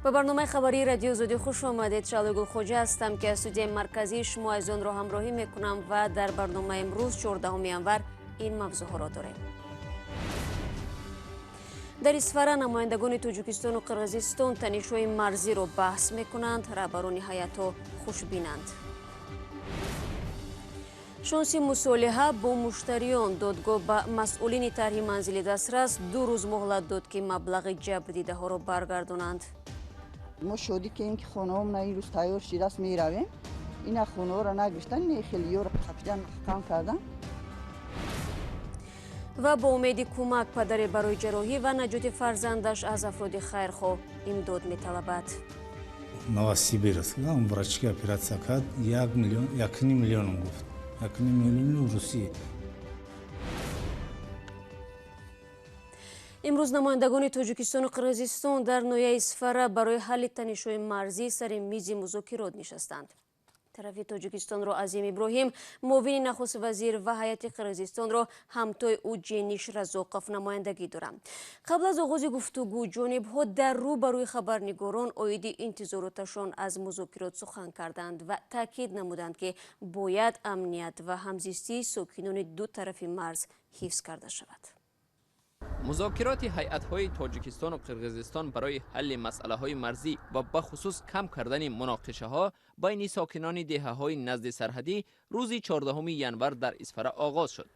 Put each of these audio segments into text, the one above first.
به برنامه خبری رادیو زودی خوش آمدید. شعله گل خوجه هستم که از استودیو مرکزی شما از آن را همراهی میکنم و در برنامه امروز 14 انور این موضوع را داریم. در اصفهان نمایندگان تاجیکستان و قرقیزستان تنش‌های مرزی را بحث میکنند. رهبران هیئت را خوشبینند. شانس مصالحه با مشتریان دادگاه به مسئولین طرح منزل دسترس 2 روز مهلت داد که مبلغ جبر دیده ها را برگردانند. ما شادی که اینکه خانه هم این روز تیار شده است میرویم. این خانه ها را نگرفتن، خیلی ها را قپیدن محکم کردن. و با امید کمک پدر برای جراحی و نجات فرزندش از افراد خیرخواه امداد می‌طلبد. Новосибирск, он врачка операция کرد 1 میلیون 1.5 میلیون گفت 1.5 میلیون روسی. امروز نمایندگان تاجیکستان و قرقیزستان در نویه اصفهان برای حل تنش‌های مرزی سر میز مذاکرات نشستند. طرف تاجیکستان را عظیم ابراهیم، معاون نخست وزیر و هیئت قرقیزستان را همتای او جینیش رزاقوف نمایندگی دارند. قبل از آغاز گفتگو جانب‌ها در روبروی خبرنگاران عاید انتظاراتشان از مذاکرات سخن کردند و تاکید نمودند که باید امنیت و همزیستی ساکنان دو طرف مرز حفظ کرده شود. مذاکرات هیئت‌های تاجیکستان و قرقیزستان برای حل مسئله‌های مرزی و به خصوص کم کردن مناقشه‌ها بین ساکنان دهه‌های نزد سرحدی روز 14 ینور در اصفهان آغاز شد.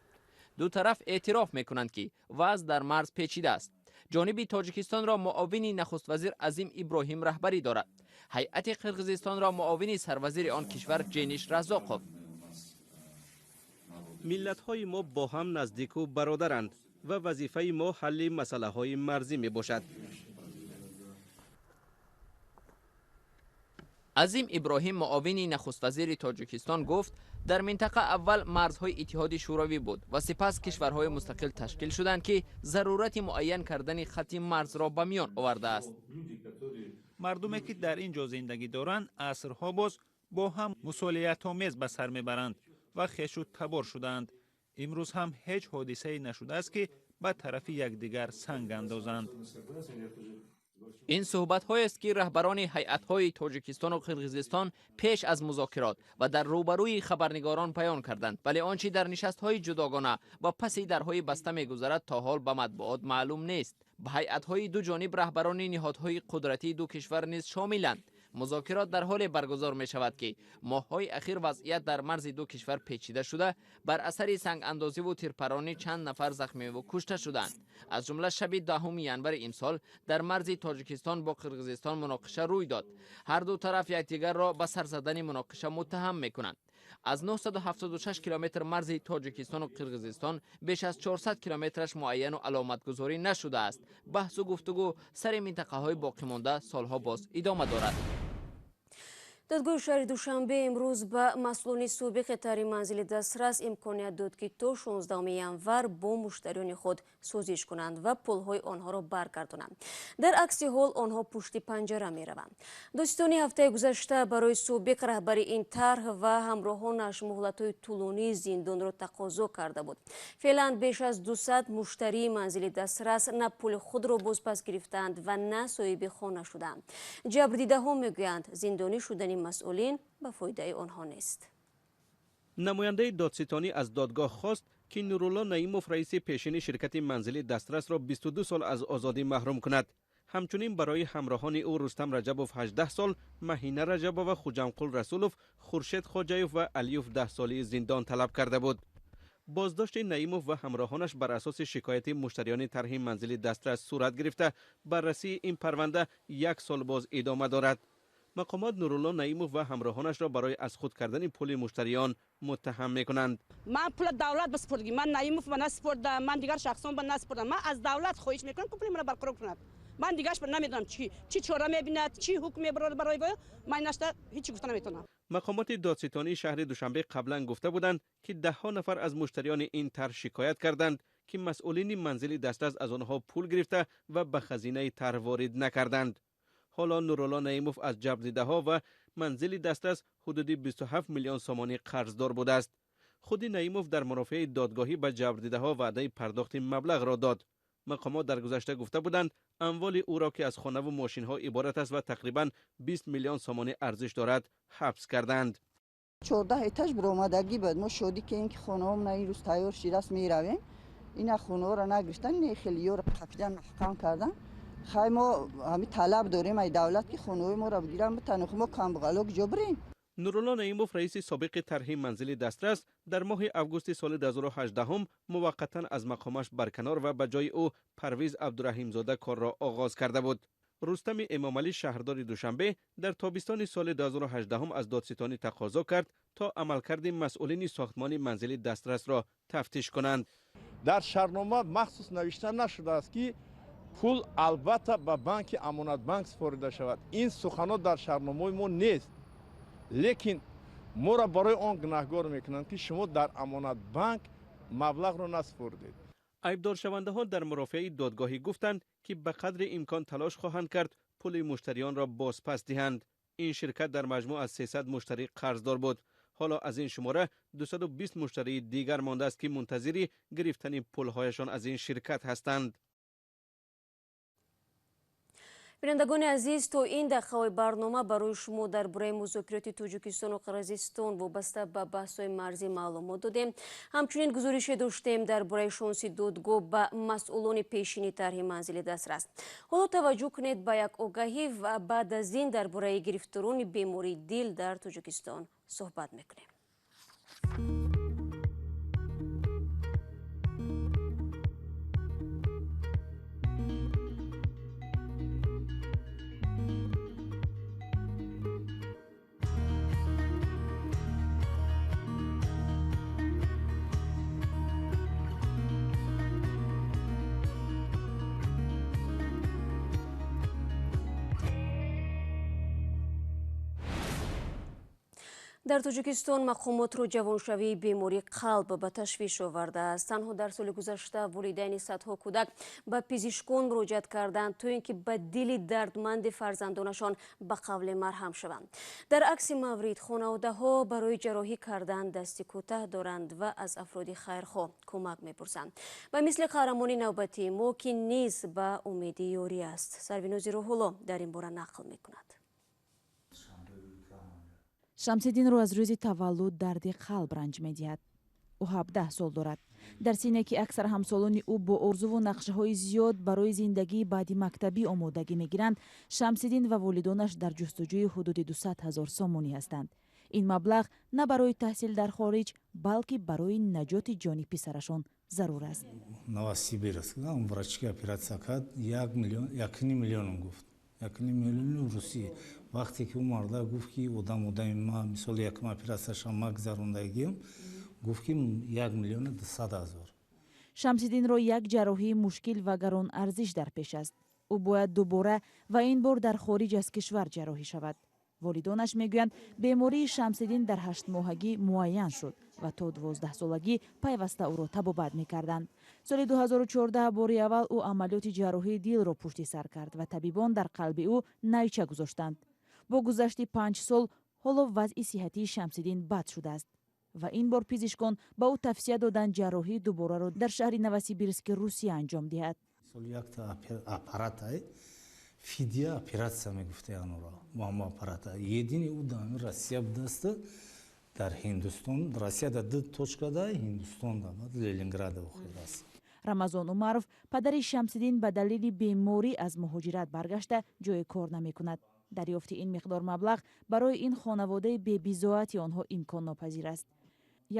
دو طرف اعتراف می‌کنند که وضع در مرز پیچیده است. جانب تاجیکستان را معاون نخست وزیر عظیم ابراهیم رهبری دارد. هیئت قرقیزستان را معاون سروزیر آن کشور جینیش رزاقوف. ملت‌های ما با هم نزدیک و برادرند و وظیفه ما حل مسئله های مرزی می باشد. عظیم ابراهیم معاون نخست وزیر تاجیکستان گفت در منطقه اول مرزهای اتحاد شوروی بود و سپس کشورهای مستقل تشکیل شدند که ضرورت معین کردن خط مرز را به میان آورده است. مردمی که در اینجا زندگی دارند عصرها باز با هم مسئولیت آمیز به سر میبرند و خویش و تبار شدند. امروز هم هیچ حادثه‌ای نشده است که به طرف یکدیگر سنگ اندازند. این صحبت‌های است که رهبران هیئت‌های تاجیکستان و قرقیزستان پیش از مذاکرات و در روبروی خبرنگاران بیان کردند، ولی آنچه در نشست‌های جداگانه و پس درهای بسته می‌گذرد تا حال به مطبوعات معلوم نیست. به هیئت‌های دو جانب رهبران نهادهای قدرتی دو کشور نیز شاملند. مذاکرات در حال برگزار می شود که ماه‌های اخیر وضعیت در مرز دو کشور پیچیده شده، بر اثر سنگ اندازی و تیرپرانی چند نفر زخمی و کشته شدند. از جمله شب 10 ینور امسال در مرز تاجیکستان با قرقیزستان مناقشه روی داد. هر دو طرف یکدیگر را به سر زدن مناقشه متهم می کنند. از 976 کیلومتر مرز تاجیکستان و قرقیزستان بیش از 400 کیلومترش معین و علامت گذاری نشده است. بحث و گفتگو سر منطقه های باقی مانده سالها باز ادامه دارد. دادگاه شهر دوشنبه امروز به مسئولین سابق طرح منزل دسترس امکانیت داد که تا 16 ینور با مشتریان خود سازش کنند و پولهای آنها را برگردانند. در عکس حال آنها پشت پنجره می روند. داستانی هفته گذشته برای سابق رهبر این طرح و همراهانش مهلت‌های طولانی زندان را تقاضا کرده بود. فعلا بیش از 200 مشتری منزل دسترس نه پول خود را بازپس گرفتند و نه صاحب خانه شدند. جبردیده‌ها میگویند زندانی شدن مسئولین به فایده آنها نیست. نماینده دادستانی از دادگاه خواست که نورالله نعیموف رئیس پیشین شرکت منزل دسترس را 22 سال از آزادی محروم کند. همچنین برای همراهان او رستم رجبوف 18 سال، مهینه رجبوف و خوجمقل رسولوف، خورشید خوجایوف و علیوف 10 سالی زندان طلب کرده بود. بازداشت نعیموف و همراهانش بر اساس شکایت مشتریان طرح منزل دسترس صورت گرفته، بررسی این پرونده 1 سال باز ادامه دارد. مقامات نورالله نعیموف و همراهانش را برای از خود کردن پول مشتریان متهم میکنند. من پول دولت بسپردگی، من نعیموف به نسپردم، من دیگر شخصان به نسپردم. من از دولت خواهش میکنم که پول مرا برقرار کند. من دیگرش نمیدونم چی چاره میبیند، چی حکم میبرد برای من نشته هیچ گفته نمیتونم. مقامات دادستانی شهر دوشنبه قبلا گفته بودند که 10 نفر از مشتریان این طرح شکایت کردند که مسئولین منزل دسترس از آنها پول گرفته و به خزینه طرح وارد نکردند. حالا نورالله نعیموف از جبردیده‌ها و منزل دسترس حدود 27 میلیون سومانی قرضدار بوده است. خود نعیموف در مرافعه دادگاهی به جبردیده‌ها وعده پرداخت مبلغ را داد. مقامات در گذشته گفته بودند اموال او را که از خانه و ماشین ها عبارت است و تقریبا 20 میلیون سامانه ارزش دارد حبس کردند. 14 اتاج برآمدگی بود. ما شادی که اینکه خانه‌ام این روز تیار شده است میرویم. اینا خونه را نگرفتن، نه خیلی‌ها را قپیدن محکم کردن. خیلی ما همین طلب داریم ای دولت که خانه‌های ما را بگیرن بتن، ما کم بغلا کجا بریم؟ نورالله نعیموف رئیس سابق طرح منزل دسترس در ماه اوگوست سال 2018 موقتا از مقامش برکنار و به جای او پرویز عبدالرحیم زاده کار را آغاز کرده بود. رستم امامعلی شهردار دوشنبه در تابستان سال 2018 از دادستانی تقاضا کرد تا عملکرد مسئولین ساختمان منزل دسترس را تفتیش کنند. در شرطنامه مخصوص نوشته نشده است که پول البته به بانک امانت بانک سپرده شود. این سخنات در شرطنامه ما نیست. لیکن ما را برای آن گناهکار میکنند که شما در امانت بانک مبلغ را نسپردید. عیبدار شونده ها در مرافعه دادگاهی گفتند که به قدر امکان تلاش خواهند کرد پول مشتریان را بازپس دهند. این شرکت در مجموع از 300 مشتری قرضدار بود. حالا از این شماره 220 مشتری دیگر مانده است که منتظر گرفتن پولهایشان از این شرکت هستند. بینندگان عزیز، تو این دقیقه برنامه برای شما در برای مذاکرات تاجیکستان و قرقیزستان وابسته به بحث‌های مرزی معلومات دادیم. همچنین گزارش داشتیم در برای شانسی دادگاه به مسئولان پیشینی طرح منزل دسترس. حالا توجه کنید به یک آگاهی و بعد از این در برای گرفتاران بیماری دل در تاجیکستان صحبت میکنیم. در تاجیکستان مقامات رو جوانشوی بیماری قلب به تشویش آورده است. تنها در سال گذشته والدین صدها کودک به پزشکان مراجعت کردند تا اینکه به دل دردمند فرزندانشان به قول مرهم شوند. در عکس مورد خانواده ها برای جراحی کردن دست کوتاه دارند و از افراد خیرخواه کمک می‌پرسند. به مثل قهرمان نوبتی ما که نیز به امید یاری است. سروینوزی روح‌الله در این باره نقل می‌کند. شمس‌الدینро аз рӯзи таваллуд дарди қалб ранҷ медиҳад. ӯ 17 сол дорад. дар синне ки аксар ҳамсолони ӯ бо орзуву нақшаҳои зиёд барои зиндагии баъди мактабӣ омодагӣ мегиранд, Шамсиддин ва волидонаш дар ҷустуҷӯи ҳудуди 200 000 сомонӣ ҳастанд. ин маблағ на барои таҳсил дар хориҷ, балки барои наҷоти ҷони писарашон зарур аст. Новосибирск, врачка операция кард, 1 миллион гуфт. 1 миллион русия. وقتی که اون مرده گفت که آدم ما مثال یکم اپراسیون ما گذروندگیم گفت که 1 میلیون 200 هزار. شمس‌الدینро як ҷарроҳии мушкил ва гарон арзиш дар пеш аст. ӯ бояд дубора ва ин бор дар хориҷ аз кишвар ҷарроҳӣ шавад. волидонаш мегӯянд бемории Шамсиддин дар 8 моҳагӣ муайян шуд ва то 12 солагӣ пайваста ӯро табобат мекарданд. соли 2014 бори аввал ӯ амалиёти ҷарроҳии дилро пушти сар кард ва табибон дар қалби ӯ найча гузоштанд. бо гузашти 5 сол ҳоло вазъи сиҳатии Шамсиддин бад шудааст ва ин бор пизишкон ба ӯ тавсия доданд ҷарроҳии дубораро дар шаҳри Новосибирски Русия анҷом диҳад. сол якта аппаратай фидия операция мегуфта янора муаммо аппарата едини ӯ дар Россия будааст дар Ҳиндустон Россия дар ду точкада Ҳиндустон дар Ленинград охирааст. Рамазон Умаров падари Шамсиддин ба далели беморӣ аз муҳоҷират баргашта ҷои кор намекунад. дарёфти ин миқдор маблағ барои ин хонаводаи бебизоати онҳо имконнопазир аст.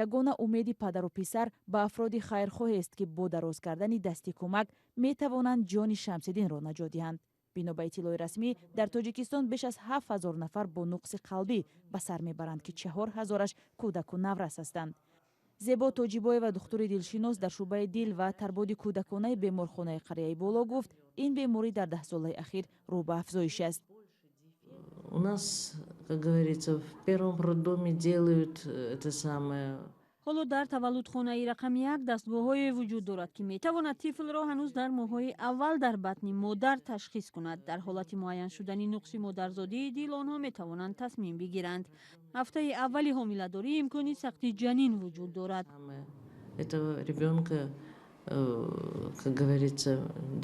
ягона умеди падару писар ба афроди хайрхоҳест ки бо дароз кардани дасти кӯмак метавонанд ҷони Шамсиддинро наҷот диҳанд. бино ба иттилои расмӣ дар Тоҷикистон беш аз 7000 нафар бо нуқси қалбӣ ба сар мебаранд ки 4000аш кӯдаку наврас ҳастанд. зебо тоҷибоева духтури дилшинос дар шӯъбаи дил ва тарбоди кӯдаконаи беморхонаи қарияи боло гуфт ин беморӣ дар 10 солаи ахир рӯ ба афзоиш аст. У нас, как говорится, в первом роддоме делают это самое. ҳоло дар таваллудхонаи рақам 1 дастгоҳҳое вуҷуд дорад ки метавонад тифлро ҳанӯз дар моҳҳои аввал дар батни модар ташхис кунад. дар ҳолати муайян шудани нуқси модарзодии дил онҳо метавонанд тасмим бигиранд. ҳафтаи аввали ҳомиладорӣ имкони сақти ҷанин вуҷуд дорад. Этого ребенка как говорится,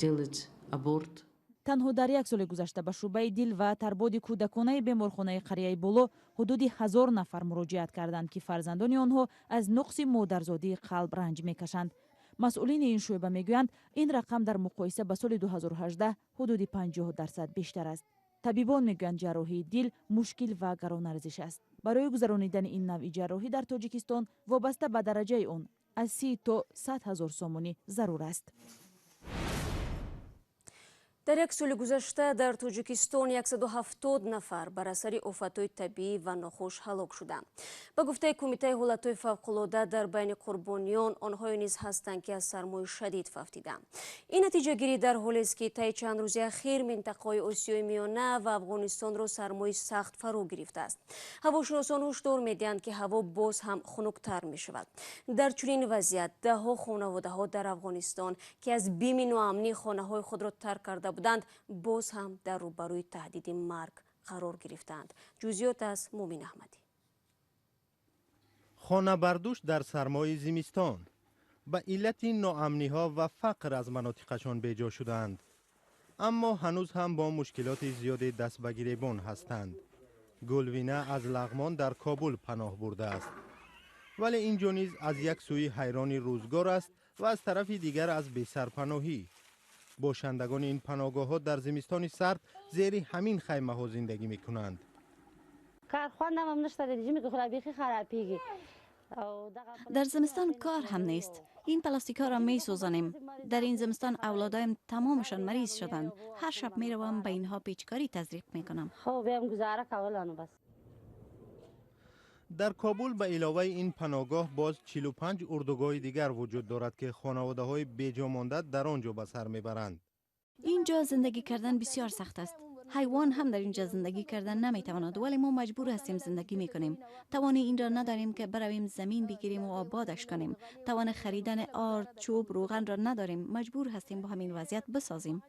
делать аборт. танҳо дар як соли гузашта ба шӯъбаи дил ва тарбоди кӯдаконаи беморхонаи қарияи боло ҳудуди 1000 нафар муроҷиат карданд ки фарзандони онҳо аз нуқси модарзодии қалб ранҷ мекашанд. масъулини ин шӯъба мегӯянд ин рақам дар муқоиса ба соли 2018 ҳудуди 50% бештар аст. табибон мегӯянд ҷарроҳии дил мушкил ва гаронарзиш аст. барои гузаронидани ин навъи ҷарроҳӣ дар тоҷикистон вобаста ба дараҷаи он аз 30 то 100 ҳазор сомонӣ зарур аст. дар як соли гузашта дар тоҷикистон 170 нафар бар асари офатҳои табиӣ ва нохуш ҳалок шуданд. ба гуфтаи кумитаи ҳолатҳои фавқулода дар байни қурбониён онҳое низ ҳастанд ки аз сармои шадид фавтиданд. ин натиҷагирӣ дар ҳолест ки таи чанд рӯзи ахир минтақаҳои осиёи миёна ва афғонистонро сармои сахт фаро гирифтааст. ҳавошиносон ҳушдор медиҳанд ки ҳаво боз ҳам хунуктар мешавад. дар чунин вазъият даҳҳо хонаводаҳо дар афғонистон ки аз бими ноамнӣ хонаҳои худро тарк карда буданд боз ҳам дар рӯбарӯи таҳдиди марг қарор гирифтанд. ҷузъиёт аз мумин аҳмадӣ. хонабардӯш дар сармои зимистон ба иллати ноамниҳо ва фақр аз манотиқашон беҷо шуданд, аммо ҳанӯз ҳам бо мушкилоти зиёде даст ба гиребон ҳастанд. гулвина аз лағмон дар кобул паноҳ бурдааст, вале ин ҷо низ аз як сӯи ҳайрони рӯзгор аст ва аз тарафи дигар аз бесарпаноҳӣ. бошандагони ин паноҳгоҳҳо дар зимистони сард зери ҳамин хаймаҳо зиндагӣ мекунанд. در زمستان کار هم نیست. این پلاستیک‌ها را می‌سوزانیم. در این زمستان اولادایم تمامشان مریض شدند. هر شب میروم به اینها پیچکاری تزریق میکنم. در کابل به علاوه این پناهگاه باز 45 اردوگاه دیگر وجود دارد که خانواده‌های بی‌جا مانده در آنجا به سر میبرند. اینجا زندگی کردن بسیار سخت است. حیوان هم در اینجا زندگی کردن نمیتواند، ولی ما مجبور هستیم زندگی میکنیم. توان این را نداریم که برویم زمین بگیریم و آبادش کنیم. توان خریدن آرد، چوب، روغن را نداریم. مجبور هستیم با همین وضعیت بسازیم.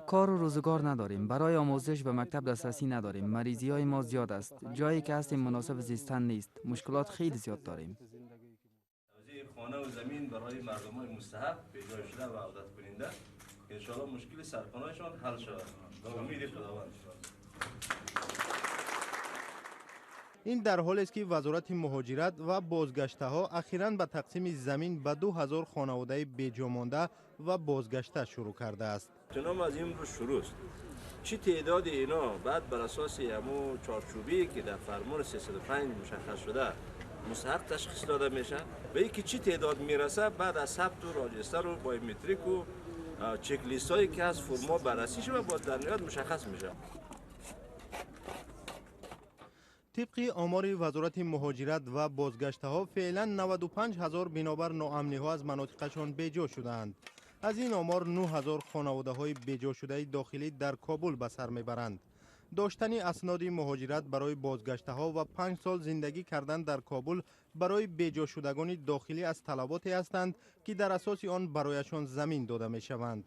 کار و روزگار نداریم. برای آموزش به مکتب دسترسی نداریم. مریضی های ما زیاد است. جایی که هستیم مناسب زیستن نیست. مشکلات خیلی زیاد داریم. خانه و زمین برای مردمان مستحق پیدا شده و عودت کننده که انشاءالله مشکل سرپناهشان حل شود. امید خداوند. این در حالی است که وزارت مهاجرت و بازگشته ها اخیراً به تقسیم زمین به 2000 خانواده بی‌جا مانده و بازگشته شروع کرده است. جناب از این رو شروع است. چی تعداد اینا بعد بر اساس همو چارچوبی که در فرمان 305 مشخص شده مستحق تشخیص داده میشه و اینکه چی تعداد میرسه بعد از ثبت و راجستر و بایومتریک و چک لیست هایی که از فرما بررسی شده باز در نهایت مشخص میشه. طبق آمار وزارت مهاجرت و بازگشته ها فعلا 95000 بنابر ناامنی ها از مناطقشان بیجا شدند. از این آمار 9000 خانواده های بیجا شده داخلی در کابل به سر میبرند. داشتن اسناد مهاجرت برای بازگشته ها و 5 سال زندگی کردن در کابل برای بیجا شدگان داخلی از طلباتی هستند که در اساس آن برایشان زمین داده می شوند.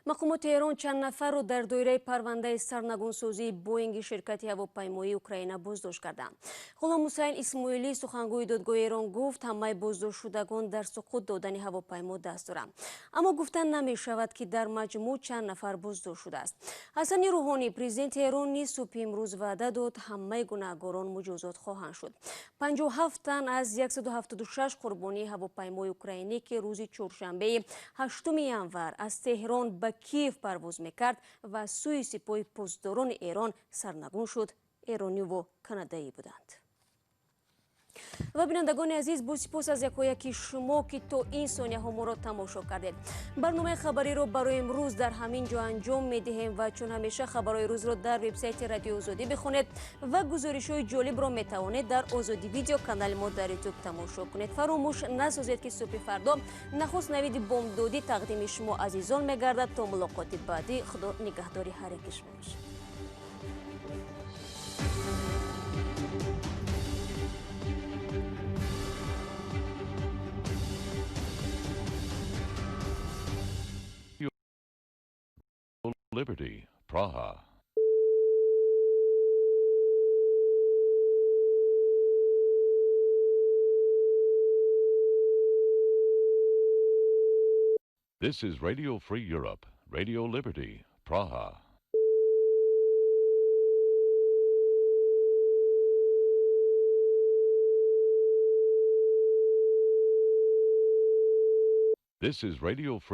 мақомоти эрон чанд нафарро дар доираи парвандаи сарнагунсозии боинги ширкати ҳавопаймоии украина боздошт карданд. ғулом ҳусайн исмоилӣ сухангӯи додгоҳи эрон гуфт ҳамаи боздоштшудагон дар суқут додани ҳавопаймо даст доранд. аммо гуфтан намешавад ки дар маҷмӯъ чанд нафар боздошт шудааст. ҳасани рӯҳонӣ президенти эрон низ субҳи имрӯз ваъда дод ҳамаи гунаҳгорон муҷозот хоҳанд шуд. 57 тан аз 176 қурбонии ҳавопаймои украинӣ ки рӯзи чоршанбеи 8 январ аз теҳрон ба کیف پرواز میکرد و سوی سپاه پاسداران ایران سرنگون شد ایرانی و کانادایی بودند. و بینندگان عزیز با سپاس از یکایک شما که تا این ثانیه ها ما را تماشا کردید. برنامه خبری رو برای امروز در همین جا انجام میدهیم و چون همیشه خبرهای روز رو در وبسایت رادیو آزادی بخونید و گزارش های جالب را میتوانید در آزادی ویدیو کانال ما در یوتیوب تماشا کنید. فراموش نسازید که صبح فردا نخست نوید بامدادی تقدیم شما عزیزان میگردد. تا ملاقات بعدی خدا نگهداری هر یک شما باشد. Liberty, Praha. This is Radio Free Europe, Radio Liberty, Praha. This is Radio Free